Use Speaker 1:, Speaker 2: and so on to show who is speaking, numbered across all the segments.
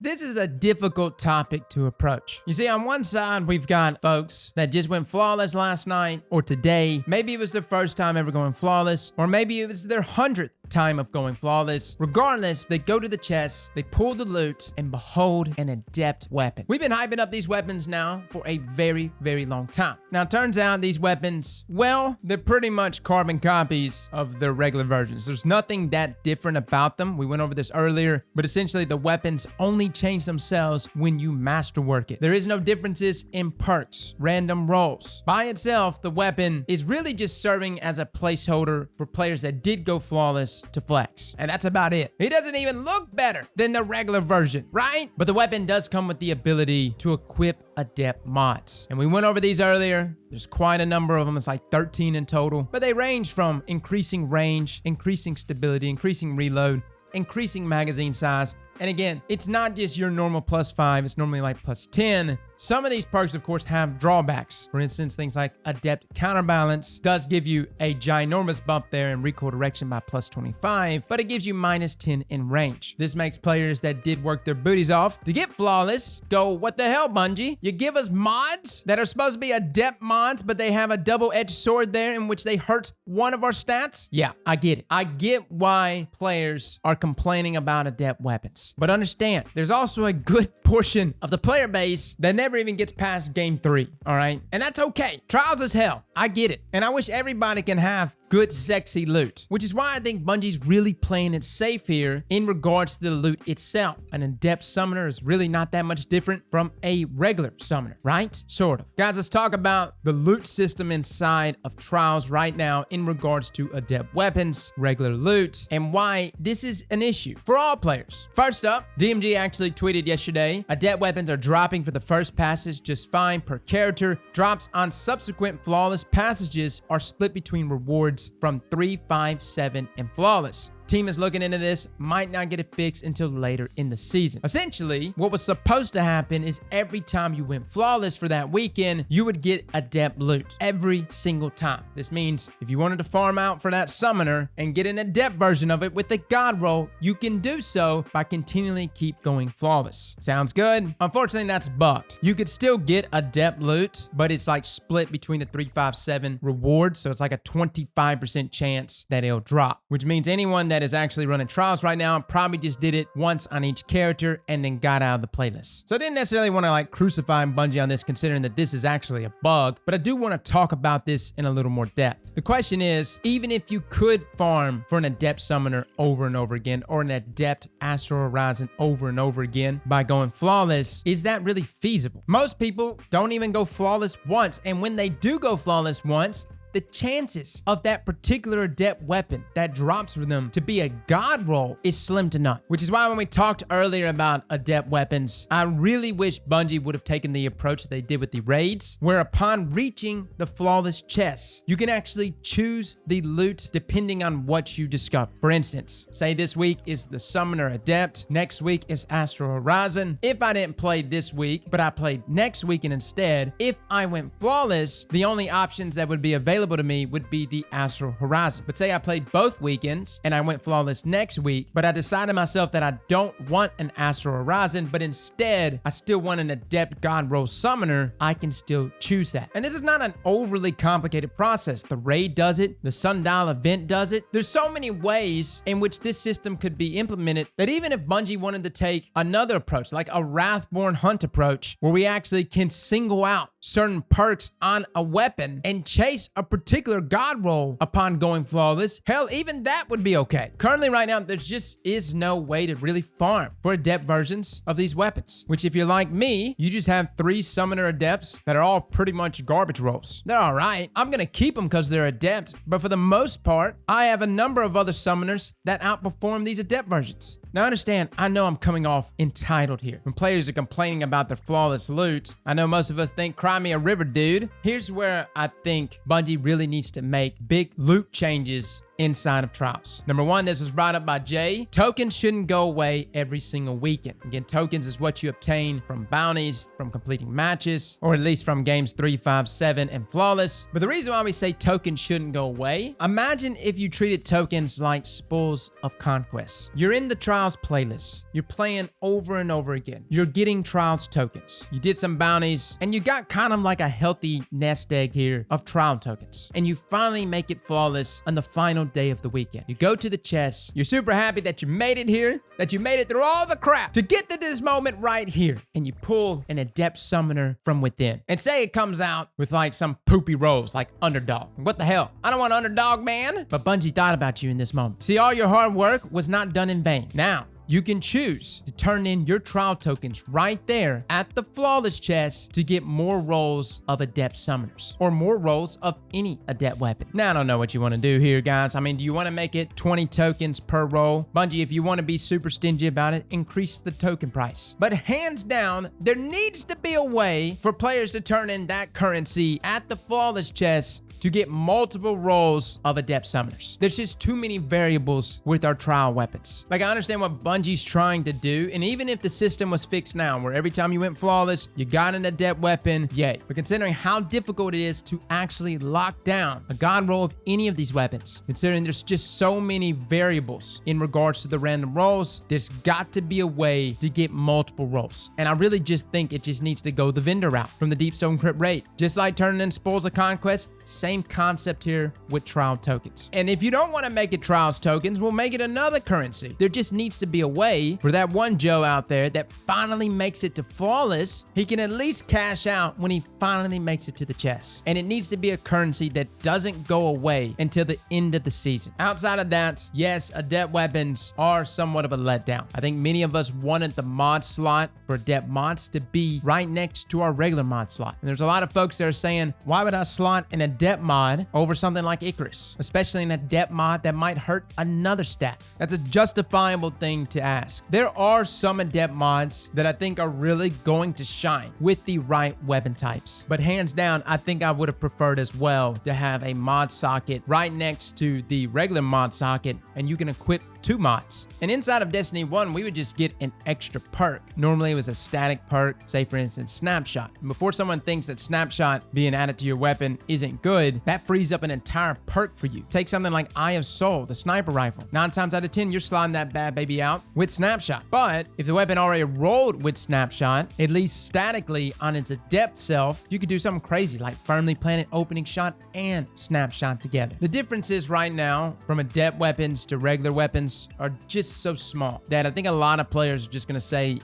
Speaker 1: This is a difficult topic to approach. You see, on one side, we've got folks that just went flawless last night or today. Maybe it was their first time ever going flawless, or maybe it was their 100th time of going flawless. Regardless, they go to the chest, they pull the loot, and behold, an adept weapon. We've been hyping up these weapons now for a very, very long time. Now, it turns out these weapons, well, they're pretty much carbon copies of their regular versions. There's nothing that different about them. We went over this earlier, but essentially the weapons only change themselves when you masterwork it. There is no differences in perks, random rolls. By itself, the weapon is really just serving as a placeholder for players that did go flawless to flex. And that's about it. It doesn't even look better than the regular version, right? But the weapon does come with the ability to equip Adept mods. And we went over these earlier. There's quite a number of them. It's like 13 in total. But they range from increasing range, increasing stability, increasing reload, increasing magazine size. And again, it's not just your normal +5, it's normally like +10. Some of these perks, of course, have drawbacks. For instance, things like Adept Counterbalance does give you a ginormous bump there in recoil direction by +25, but it gives you -10 in range. This makes players that did work their booties off to get flawless go, what the hell, Bungie? You give us mods that are supposed to be Adept mods, but they have a double-edged sword there in which they hurt one of our stats? Yeah, I get it. I get why players are complaining about Adept weapons. But understand, there's also a good portion of the player base that never even gets past game 3, all right? And that's okay. Trials is hell. I get it. And I wish everybody can have good, sexy loot, which is why I think Bungie's really playing it safe here in regards to the loot itself. An adept summoner is really not that much different from a regular summoner, right? Sort of. Guys, let's talk about the loot system inside of Trials right now in regards to adept weapons, regular loot, and why this is an issue for all players. First up, DMG actually tweeted yesterday, adept weapons are dropping for the first passage just fine per character. Drops on subsequent flawless passages are split between rewards from 3, 5, 7, and flawless. Team is looking into this, might not get it fixed until later in the season. Essentially, what was supposed to happen is every time you went flawless for that weekend, you would get adept loot every single time. This means if you wanted to farm out for that summoner and get an adept version of it with the god roll, you can do so by continually keep going flawless. Sounds good? Unfortunately, that's bugged. You could still get adept loot, but it's like split between the 3, 5, 7 rewards, so it's like a 25% chance that it'll drop, which means anyone that is actually running Trials right now probably just did it once on each character and then got out of the playlist. So I didn't necessarily want to like crucify Bungie on this, considering that this is actually a bug, but I do want to talk about this in a little more depth. The question is, even if you could farm for an adept summoner over and over again, or an adept Astral Horizon over and over again by going flawless, is that really feasible? Most people don't even go flawless once, and when they do go flawless once, the chances of that particular adept weapon that drops for them to be a god roll is slim to none. Which is why when we talked earlier about adept weapons, I really wish Bungie would have taken the approach they did with the raids, where upon reaching the flawless chests, you can actually choose the loot depending on what you discover. For instance, say this week is the Summoner Adept, next week is Astral Horizon. If I didn't play this week, but I played next weekend instead, if I went flawless, the only options that would be available to me would be the Astral Horizon. But say I played both weekends and I went flawless next week, but I decided myself that I don't want an Astral Horizon, but instead I still want an adept god roll summoner, I can still choose that. And this is not an overly complicated process. The raid does it, the Sundial event does it. There's so many ways in which this system could be implemented that even if Bungie wanted to take another approach, like a Wrathborn Hunt approach, where we actually can single out certain perks on a weapon and chase a particular god roll upon going flawless, hell, even that would be okay. Currently right now, there just is no way to really farm for adept versions of these weapons, which if you're like me, you just have 3 summoner adepts that are all pretty much garbage rolls. They're all right. I'm gonna keep them because they're adept, but for the most part, I have a number of other summoners that outperform these adept versions. Now understand, I know I'm coming off entitled here. When players are complaining about their flawless loot, I know most of us think, cry me a river, dude. Here's where I think Bungie really needs to make big loot changes inside of Trials. Number one, this was brought up by Jay. Tokens shouldn't go away every single weekend. Again, tokens is what you obtain from bounties, from completing matches, or at least from games 3, 5, 7, and Flawless. But the reason why we say tokens shouldn't go away, imagine if you treated tokens like spoils of conquest. You're in the Trials playlist. You're playing over and over again. You're getting Trials tokens. You did some bounties, and you got kind of like a healthy nest egg here of trial tokens. And you finally make it Flawless on the final day of the weekend. You go to the chest. You're super happy that you made it here, that you made it through all the crap to get to this moment right here. And you pull an Adept Summoner from within. And say it comes out with like some poopy rolls like Underdog. What the hell? I don't want Underdog, man. But Bungie thought about you in this moment. See, all your hard work was not done in vain. Now, you can choose to turn in your trial tokens right there at the Flawless chest to get more rolls of Adept Summoners or more rolls of any Adept weapon. Now, I don't know what you want to do here, guys. I mean, do you want to make it 20 tokens per roll? Bungie, if you want to be super stingy about it, increase the token price. But hands down, there needs to be a way for players to turn in that currency at the Flawless chest to get multiple rolls of Adept Summoners. There's just too many variables with our trial weapons. Like, I understand what Bungie's trying to do, and even if the system was fixed now, where every time you went Flawless, you got an Adept weapon, yay. But considering how difficult it is to actually lock down a god roll of any of these weapons, considering there's just so many variables in regards to the random rolls, there's got to be a way to get multiple rolls. And I really just think it just needs to go the vendor route from the Deepstone Crypt raid. Just like turning in Spoils of Conquest, same concept here with trial tokens. And if you don't want to make it trials tokens, we'll make it another currency. There just needs to be a way for that one Joe out there that finally makes it to Flawless. He can at least cash out when he finally makes it to the chest. And it needs to be a currency that doesn't go away until the end of the season. Outside of that, yes, Adept weapons are somewhat of a letdown. I think many of us wanted the mod slot for Adept mods to be right next to our regular mod slot. And there's a lot of folks that are saying, why would I slot an Adept mod over something like Icarus, especially an Adept mod that might hurt another stat? That's a justifiable thing to ask. There are some Adept mods that I think are really going to shine with the right weapon types, but hands down, I think I would have preferred as well to have a mod socket right next to the regular mod socket, and you can equip 2 mods. And inside of Destiny 1, we would just get an extra perk. Normally it was a static perk, say for instance, Snapshot. And before someone thinks that Snapshot being added to your weapon isn't good, that frees up an entire perk for you. Take something like Eye of Soul, the sniper rifle. 9 times out of 10, you're sliding that bad baby out with Snapshot. But if the weapon already rolled with Snapshot, at least statically on its Adept self, you could do something crazy like Firmly Planted Opening Shot and Snapshot together. The difference is right now, from Adept weapons to regular weapons, are just so small that I think a lot of players are just gonna say,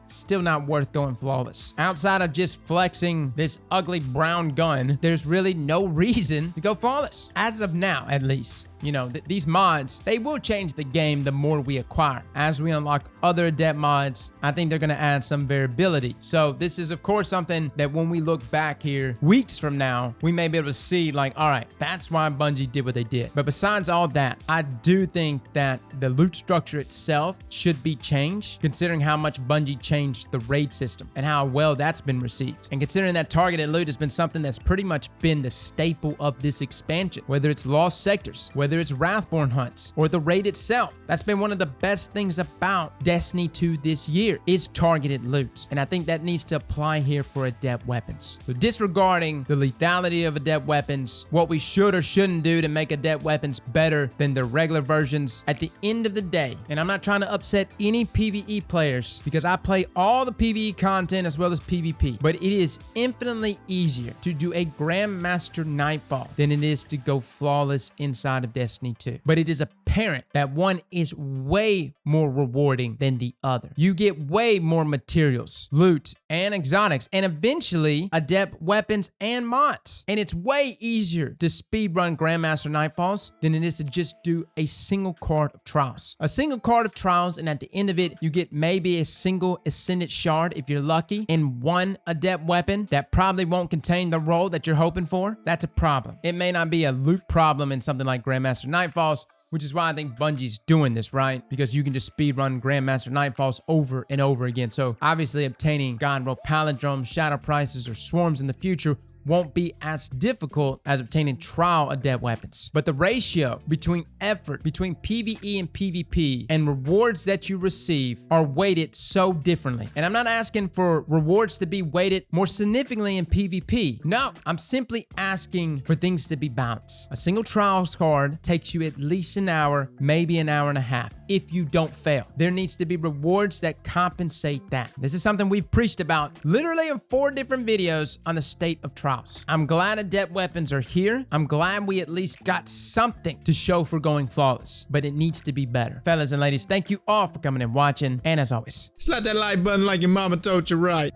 Speaker 1: still not worth going Flawless. Outside of just flexing this ugly brown gun, there's really no reason to go Flawless. As of now, at least. You know, these mods, they will change the game the more we acquire. As we unlock other Adept mods, I think they're going to add some variability. So this is, of course, something that when we look back here weeks from now, we may be able to see like, all right, that's why Bungie did what they did. But besides all that, I do think that the loot structure itself should be changed, considering how much Bungie changed the raid system and how well that's been received. And considering that targeted loot has been something that's pretty much been the staple of this expansion, whether it's Lost Sectors, whether it's Wrathborn hunts, or the raid itself. That's been one of the best things about Destiny 2 this year, is targeted loot. And I think that needs to apply here for Adept weapons. So disregarding the lethality of Adept weapons, what we should or shouldn't do to make Adept weapons better than their regular versions, at the end of the day, and I'm not trying to upset any PvE players because I play all the PvE content as well as PvP, but it is infinitely easier to do a Grandmaster Nightfall than it is to go Flawless inside of Destiny 2. But it is apparent that one is way more rewarding than the other. You get way more materials, loot, and exotics, and eventually Adept weapons and mods. And it's way easier to speedrun Grandmaster Nightfalls than it is to just do a single card of Trials. A single card of Trials, and at the end of it, you get maybe a single Ascendant Shard if you're lucky, and one Adept weapon that probably won't contain the roll that you're hoping for. That's a problem. It may not be a loot problem in something like Grandmaster Nightfalls, which is why I think Bungie's doing this, right? Because you can just speedrun Grandmaster Nightfalls over and over again. So obviously obtaining God Roll Palindromes, Shadow Prices, or Swarms in the future won't be as difficult as obtaining trial adept weapons. But the ratio between effort, between PvE and PvP, and rewards that you receive are weighted so differently. And I'm not asking for rewards to be weighted more significantly in PvP. No, I'm simply asking for things to be balanced. A single trials card takes you at least an hour, maybe an hour and a half, if you don't fail. There needs to be rewards that compensate that. This is something we've preached about literally in 4 different videos on the state of trials. I'm glad adept weapons are here. I'm glad we at least got something to show for going flawless, but it needs to be better. Fellas and ladies, thank you all for coming and watching, and as always,
Speaker 2: Slap that like button like your mama told you right.